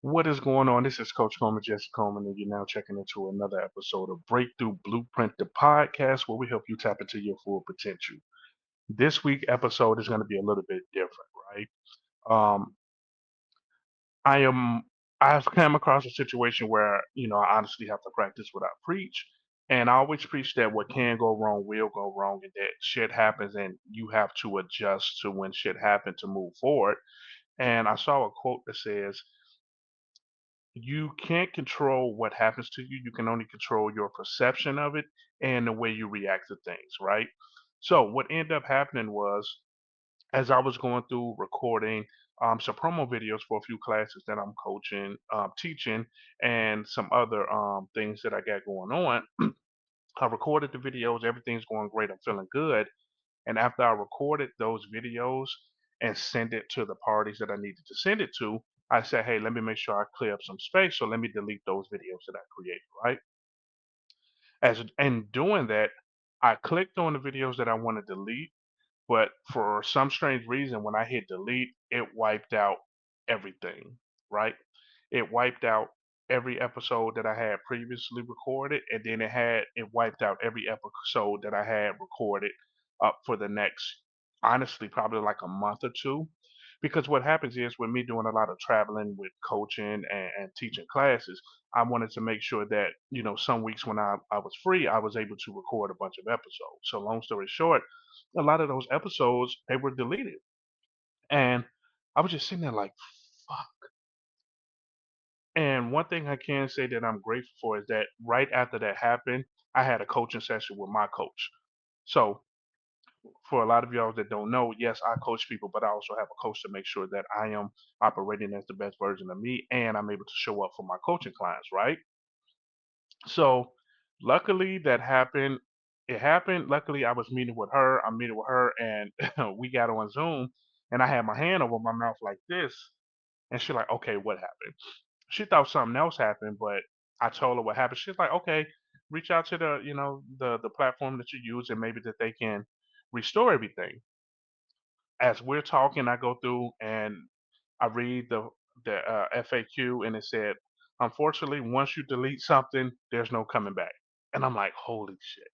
What is going on? This is Coach Coleman, Jesse Coleman, and you're now checking into another episode of Breakthrough Blueprint, the podcast where we help you tap into your full potential. This week episode is going to be a little bit different, right? Um, I am I've come across a situation where I honestly have to practice what I preach, and I always preach that what can go wrong will go wrong, and that shit happens, and you have to adjust to when shit happens to move forward. And I saw a quote that says, you can't control what happens to you. You can only control your perception of it and the way you react to things, right? So what ended up happening was, as I was going through recording some promo videos for a few classes that I'm coaching, teaching, and some other things that I got going on, I recorded the videos. Everything's going great. I'm feeling good. And after I recorded those videos and sent it to the parties that I needed to send it to, I said, hey, let me make sure I clear up some space. So let me delete those videos that I created, right? As in doing that, I clicked on the videos that I want to delete, but for some strange reason, when I hit delete, it wiped out everything, right? It wiped out every episode that I had previously recorded, and then it wiped out every episode that I had recorded up for the next, honestly, probably like a month or two. Because what happens is, with me doing a lot of traveling with coaching and teaching classes, I wanted to make sure that, some weeks when I was free, I was able to record a bunch of episodes. So long story short, a lot of those episodes, they were deleted. And I was just sitting there like, fuck. And one thing I can say that I'm grateful for is that right after that happened, I had a coaching session with my coach. So for a lot of y'all that don't know, yes, I coach people, but I also have a coach to make sure that I am operating as the best version of me and I'm able to show up for my coaching clients, right? So luckily that happened. It happened. Luckily, I was meeting with her. I'm meeting with her, and we got on Zoom, and I had my hand over my mouth like this, and she's like, "Okay, what happened?" She thought something else happened, but I told her what happened. She's like, "Okay, reach out to the platform that you use, and maybe that they can restore everything." As we're talking, I go through and I read the FAQ, and it said, "Unfortunately, once you delete something, there's no coming back." And I'm like, "Holy shit!"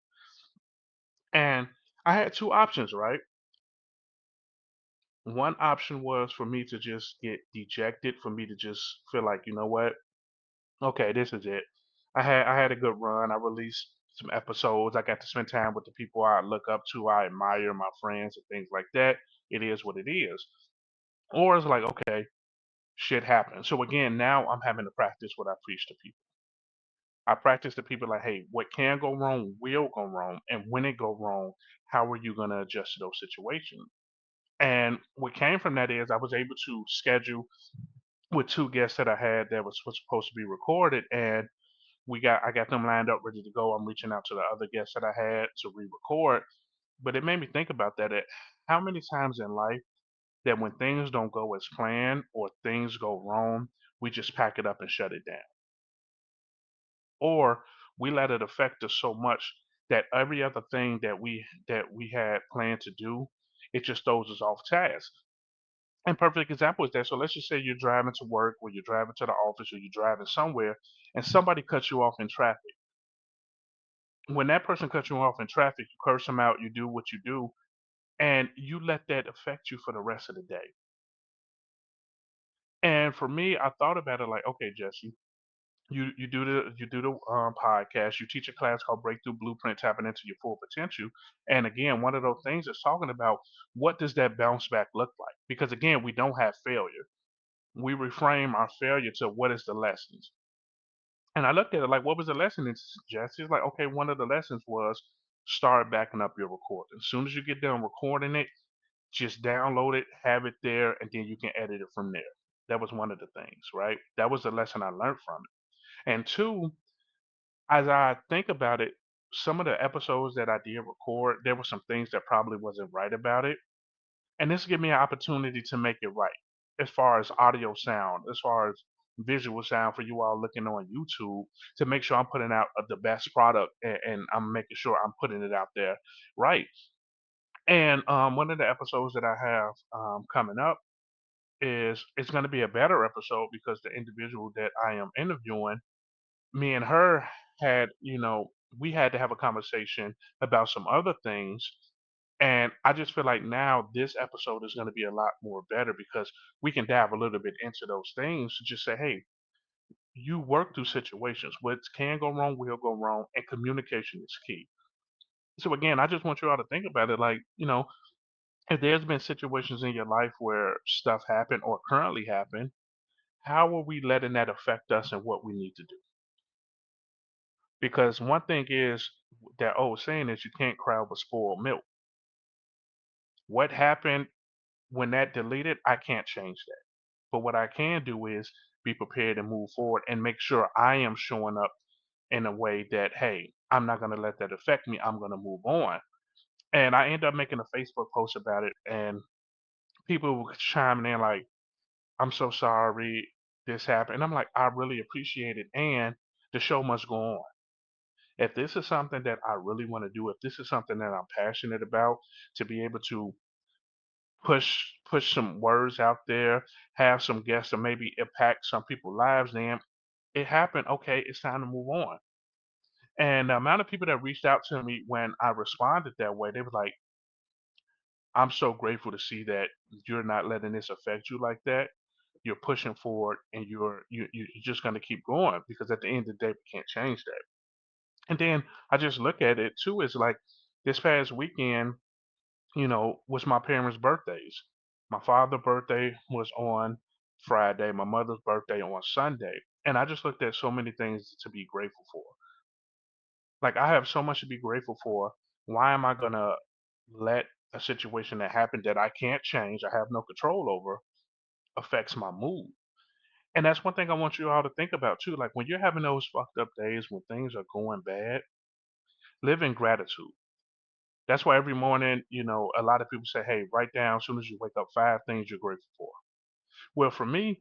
And I had two options, right? One option was for me to just get dejected, for me to just feel like, you know what? Okay, this is it. I had a good run. I released some episodes. I got to spend time with the people I look up to, I admire, my friends and things like that. It is what it is. Or it's like, okay, shit happens. So again, now I'm having to practice what I preach to people. I practice to people like, hey, what can go wrong will go wrong. And when it go wrong, how are you gonna adjust to those situations? And what came from that is I was able to schedule with two guests that I had that was supposed to be recorded, and I got them lined up ready to go. I'm reaching out to the other guests that I had to re-record, but it made me think about that. How many times in life that when things don't go as planned or things go wrong, we just pack it up and shut it down, or we let it affect us so much that every other thing that we had planned to do, it just throws us off task. And perfect example is that. So let's just say you're driving to work, or you're driving to the office, or you're driving somewhere, and somebody cuts you off in traffic. When that person cuts you off in traffic, you curse them out, you do what you do, and you let that affect you for the rest of the day. And for me, I thought about it like, okay, Jesse, you do the podcast, you teach a class called Breakthrough Blueprint, tapping into your full potential. And again, one of those things is talking about what does that bounce back look like? Because again, we don't have failure. We reframe our failure to what is the lessons. And I looked at it like, what was the lesson? It's Jesse. It's like, okay, one of the lessons was start backing up your recording. As soon as you get done recording it, just download it, have it there, and then you can edit it from there. That was one of the things, right? That was the lesson I learned from it. And two, as I think about it, some of the episodes that I did record, there were some things that probably wasn't right about it. And this gave me an opportunity to make it right as far as audio sound, as far as visual sound for you all looking on YouTube to make sure I'm putting out the best product, and I'm making sure I'm putting it out there right. And one of the episodes that I have coming up is it's going to be a better episode because the individual that I am interviewing, me and her had, we had to have a conversation about some other things. And I just feel like now this episode is going to be a lot more better because we can dive a little bit into those things to just say, hey, you work through situations. What can go wrong will go wrong, and communication is key. So again, I just want you all to think about it like, if there's been situations in your life where stuff happened or currently happen, how are we letting that affect us and what we need to do? Because one thing is that old saying is you can't cry over spoiled milk. What happened when that deleted, I can't change that. But what I can do is be prepared and move forward and make sure I am showing up in a way that, hey, I'm not going to let that affect me. I'm going to move on. And I end up making a Facebook post about it, and people were chiming in like, I'm so sorry this happened. And I'm like, I really appreciate it. And the show must go on. If this is something that I really want to do, if this is something that I'm passionate about, to be able to push some words out there, have some guests, or maybe impact some people's lives, then it happened. Okay, it's time to move on. And the amount of people that reached out to me when I responded that way, they were like, I'm so grateful to see that you're not letting this affect you like that. You're pushing forward, and you're just going to keep going because at the end of the day, we can't change that. And then I just look at it too as like this past weekend, was my parents' birthdays. My father's birthday was on Friday, my mother's birthday on Sunday. And I just looked at so many things to be grateful for. Like I have so much to be grateful for. Why am I gonna let a situation that happened that I can't change, I have no control over, affects my mood? And that's one thing I want you all to think about too. Like when you're having those fucked up days when things are going bad, live in gratitude. That's why every morning, a lot of people say, hey, write down as soon as you wake up 5 things you're grateful for. Well, for me,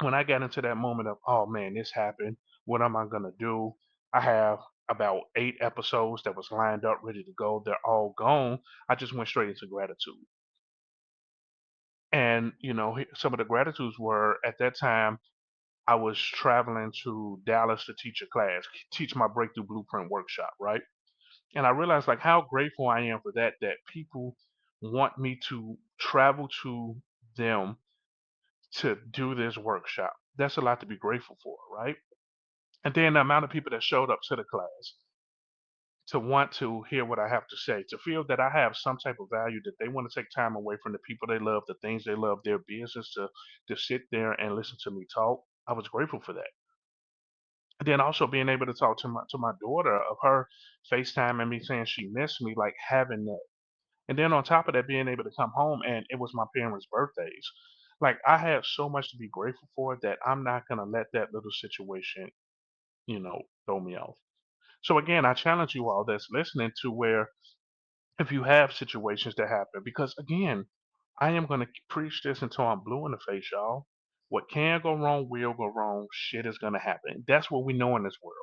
when I got into that moment of, oh man, this happened, what am I going to do? I have about 8 episodes that was lined up, ready to go. They're all gone. I just went straight into gratitude. And, some of the gratitudes were at that time, I was traveling to Dallas to teach a class, teach my breakthrough blueprint workshop, right? And I realized like how grateful I am for that people want me to travel to them to do this workshop. That's a lot to be grateful for, right? And then the amount of people that showed up to the class to want to hear what I have to say, to feel that I have some type of value, that they want to take time away from the people they love, the things they love, their business, to sit there and listen to me talk. I was grateful for that. And then also being able to talk to my daughter, of her FaceTime and me saying she missed me, like having that. And then on top of that, being able to come home and it was my parents' birthdays. Like I have so much to be grateful for that I'm not gonna let that little situation, throw me off. So again, I challenge you all that's listening to where if you have situations that happen, because again, I am gonna preach this until I'm blue in the face, y'all. What can go wrong will go wrong. Shit is gonna happen. That's what we know in this world.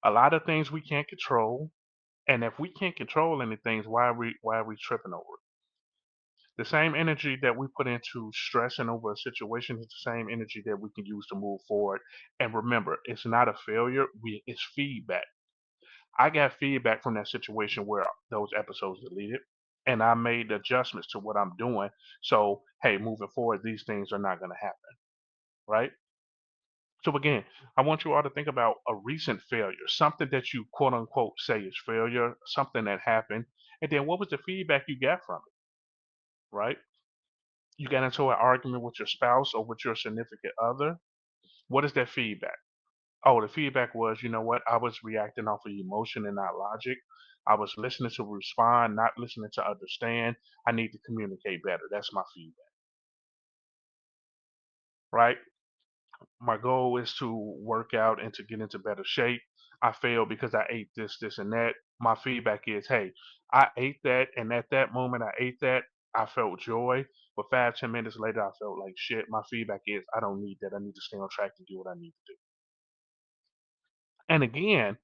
A lot of things we can't control, and if we can't control anything, why are we tripping over it? The same energy that we put into stressing over a situation is the same energy that we can use to move forward. And remember, it's not a failure, it's feedback. I got feedback from that situation where those episodes deleted, and I made adjustments to what I'm doing. So, hey, moving forward, these things are not going to happen, right? So again, I want you all to think about a recent failure, something that you quote unquote say is failure, something that happened, and then what was the feedback you got from it, right? You got into an argument with your spouse or with your significant other. What is that feedback? Oh, the feedback was, you know what? I was reacting off of emotion and not logic. I was listening to respond, not listening to understand. I need to communicate better. That's my feedback, right? My goal is to work out and to get into better shape. I failed because I ate this, this, and that. My feedback is, hey, I ate that, and at that moment I ate that. I felt joy, but 5, 10 minutes later, I felt like shit. My feedback is I don't need that. I need to stay on track to do what I need to do. And again,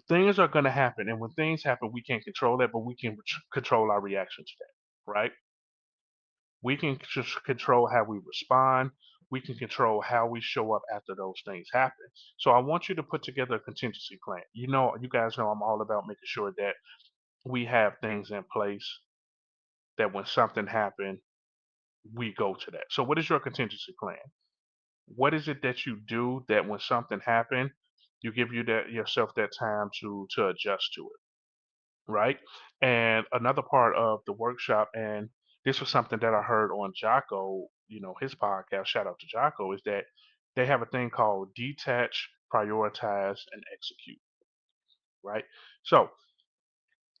things are going to happen. And when things happen, we can't control that, but we can control our reaction to that, right? We can just control how we respond. We can control how we show up after those things happen. So I want you to put together a contingency plan. You guys know I'm all about making sure that we have things in place that when something happens, we go to that. So what is your contingency plan? What is it that you do that when something happens, you give yourself that time to adjust to it, right? And another part of the workshop, and this was something that I heard on Jocko, his podcast, shout out to Jocko, is that they have a thing called detach, prioritize, and execute, right? So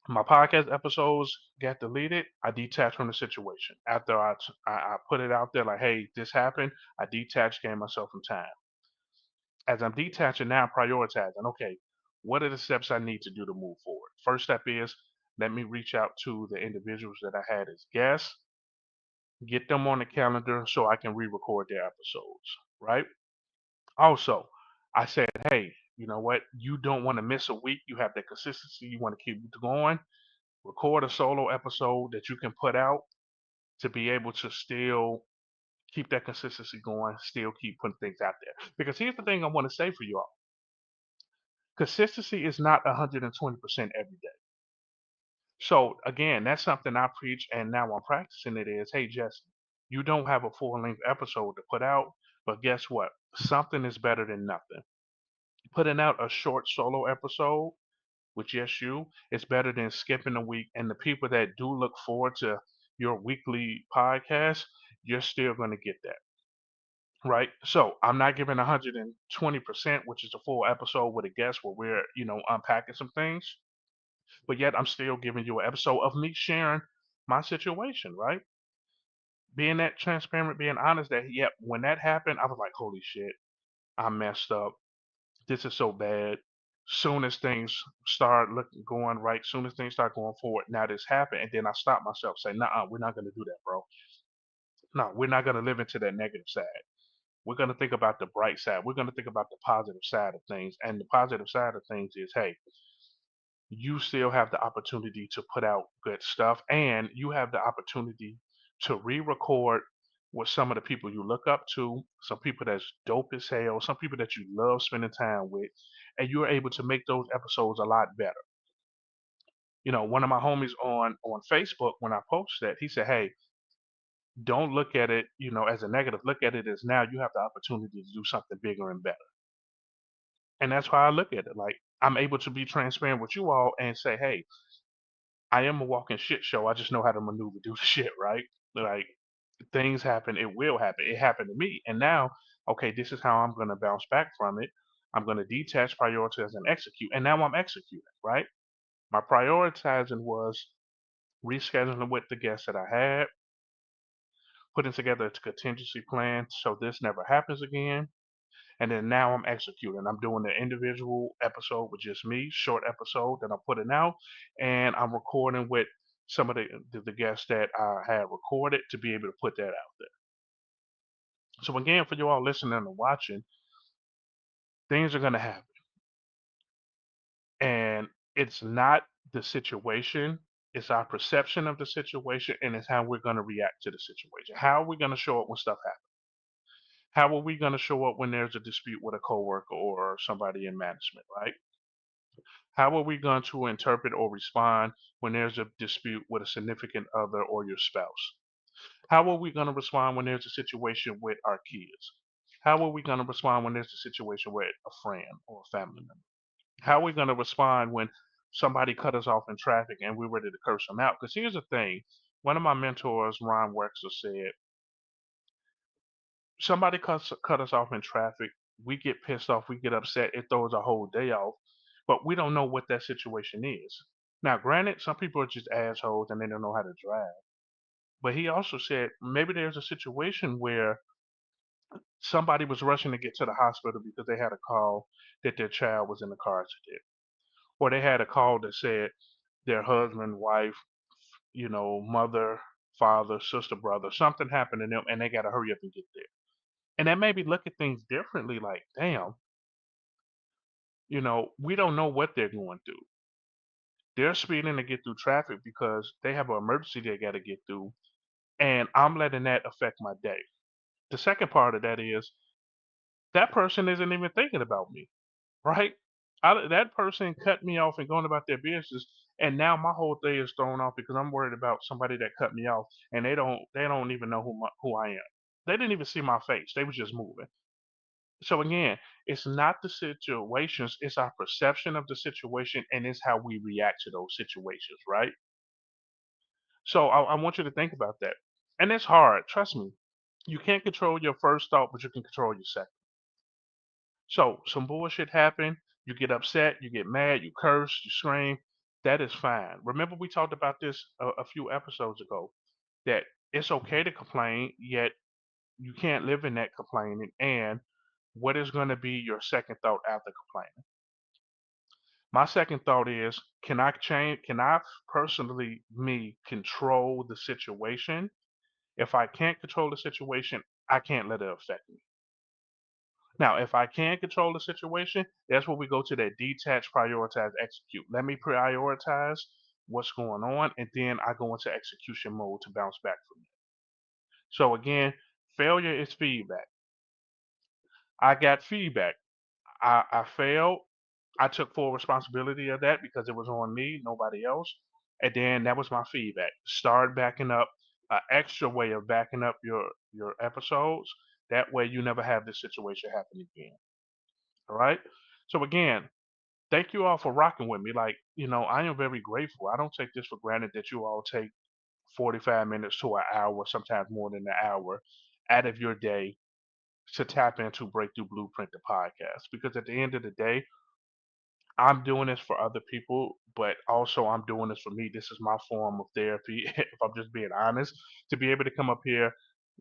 my podcast episodes get deleted, I detach from the situation. After I put it out there like, hey, this happened, I detach, gave myself some time. As I'm detaching now, I'm prioritizing. Okay, what are the steps I need to do to move forward? First step is let me reach out to the individuals that I had as guests, get them on the calendar so I can re-record their episodes, right? Also, I said, hey, you know what? You don't want to miss a week. You have that consistency. You want to keep it going. Record a solo episode that you can put out to be able to still keep that consistency going, still keep putting things out there. Because here's the thing I want to say for you all. Consistency is not 120% every day. So again, that's something I preach and now I'm practicing it is, hey Jesse, you don't have a full-length episode to put out, but guess what? Something is better than nothing. Putting out a short solo episode with just you is better than skipping a week. And the people that do look forward to your weekly podcast, you're still going to get that. Right. So I'm not giving 120%, which is a full episode with a guest where we're, unpacking some things, but yet I'm still giving you an episode of me sharing my situation, right? Being that transparent, being honest that, yep, when that happened, I was like, holy shit, I messed up. This is so bad. Soon as things start looking going right, soon as things start going forward, now this happened. And then I stopped myself, say, nah, we're not going to do that, bro. No, we're not going to live into that negative side. We're going to think about the bright side. We're going to think about the positive side of things. And the positive side of things is, hey, you still have the opportunity to put out good stuff and you have the opportunity to re-record with some of the people you look up to, some people that's dope as hell, some people that you love spending time with, and you're able to make those episodes a lot better. One of my homies on Facebook, when I posted that, he said, hey, don't look at it, as a negative. Look at it as now you have the opportunity to do something bigger and better. And that's why I look at it. Like I'm able to be transparent with you all and say, hey, I am a walking shit show. I just know how to maneuver, do the shit, right? Like things happen, it will happen. It happened to me. And now, okay, this is how I'm gonna bounce back from it. I'm gonna detach, prioritize, and execute. And now I'm executing, right? My prioritizing was rescheduling with the guests that I had, putting together a contingency plan so this never happens again. And then now I'm executing. I'm doing the individual episode with just me, short episode that I'm putting out, and I'm recording with some of the guests that I had recorded to be able to put that out there. So again, for you all listening and watching, things are gonna happen, and it's not the situation. It's our perception of the situation, and it's how we're gonna react to the situation. How are we gonna show up when stuff happens? How are we gonna show up when there's a dispute with a coworker or somebody in management, right? How are we going to interpret or respond when there's a dispute with a significant other or your spouse? How are we going to respond when there's a situation with our kids? How are we going to respond when there's a situation with a friend or a family member? How are we going to respond when somebody cut us off in traffic and we're ready to curse them out? Because here's the thing, one of my mentors, Ron Wexler, said, somebody cut us off in traffic, we get pissed off, we get upset, it throws our whole day off, but we don't know what that situation is. Now, granted, some people are just assholes and they don't know how to drive. But he also said maybe there's a situation where somebody was rushing to get to the hospital because they had a call that their child was in a car accident. Or they had a call that said their husband, wife, mother, father, sister, brother, something happened to them and they got to hurry up and get there. And that made me look at things differently like, damn, we don't know what they're going through. They're speeding to get through traffic because they have an emergency they got to get through. And I'm letting that affect my day. The second part of that is that person isn't even thinking about me, right? That person cut me off and going about their business, and now my whole day is thrown off because I'm worried about somebody that cut me off, and they don't even know who I am. They didn't even see my face; they was just moving. So again, it's not the situations; it's our perception of the situation, and it's how we react to those situations, right? So I want you to think about that, and it's hard. Trust me, you can't control your first thought, but you can control your second. So some bullshit happened. You get upset, you get mad, you curse, you scream. That is fine. Remember we talked about this a few episodes ago. That it's okay to complain, yet you can't live in that complaining. And what is going to be your second thought after complaining? My second thought is, can I change? Can I personally, me, control the situation? If I can't control the situation, I can't let it affect me. Now, if I can control the situation, that's where we go to that detach, prioritize, execute. Let me prioritize what's going on, and then I go into execution mode to bounce back from it. So again, failure is feedback. I got feedback. I failed. I took full responsibility of that because it was on me, nobody else. And then that was my feedback. Start backing up, an extra way of backing up your episodes. That way you never have this situation happen again. All right. So again, thank you all for rocking with me. Like, I am very grateful. I don't take this for granted that you all take 45 minutes to an hour, sometimes more than an hour, out of your day to tap into Breakthrough Blueprint, the podcast. Because at the end of the day, I'm doing this for other people, but also I'm doing this for me. This is my form of therapy, if I'm just being honest, to be able to come up here,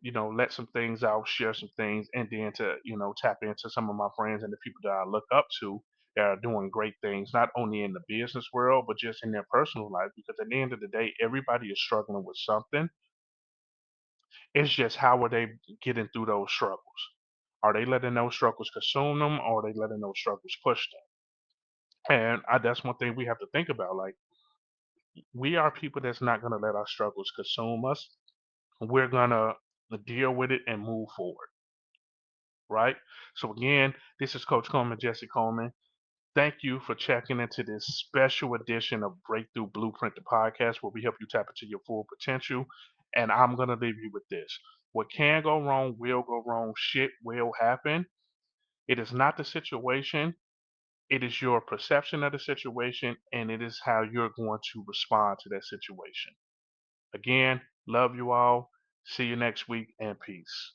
let some things out, share some things, and then to, tap into some of my friends and the people that I look up to that are doing great things, not only in the business world, but just in their personal life. Because at the end of the day, everybody is struggling with something. It's just how are they getting through those struggles? Are they letting those struggles consume them, or are they letting those struggles push them? And that's one thing we have to think about. Like, we are people that's not going to let our struggles consume us. We're going to deal with it and move forward, right? So, again, this is Coach Coleman, Jesse Coleman. Thank you for checking into this special edition of Breakthrough Blueprint, the podcast, where we help you tap into your full potential. And I'm going to leave you with this: what can go wrong will go wrong, shit will happen. It is not the situation. It is your perception of the situation, and it is how you're going to respond to that situation. Again, love you all. See you next week, and peace.